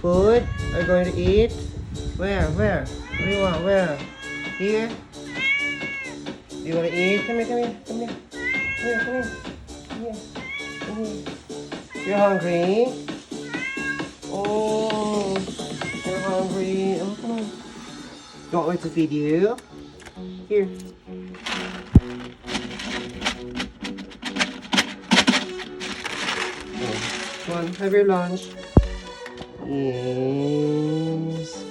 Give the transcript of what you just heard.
Food? Are you going to eat? Where? Where? What do you want? Where? Here? Do you want to eat? Come here, come here, come here. Come here, come here. Come here. Come here. You're hungry? Oh, you're hungry. Oh, come on. You want me to feed you? Here. Oh, come on, have your lunch. Yes.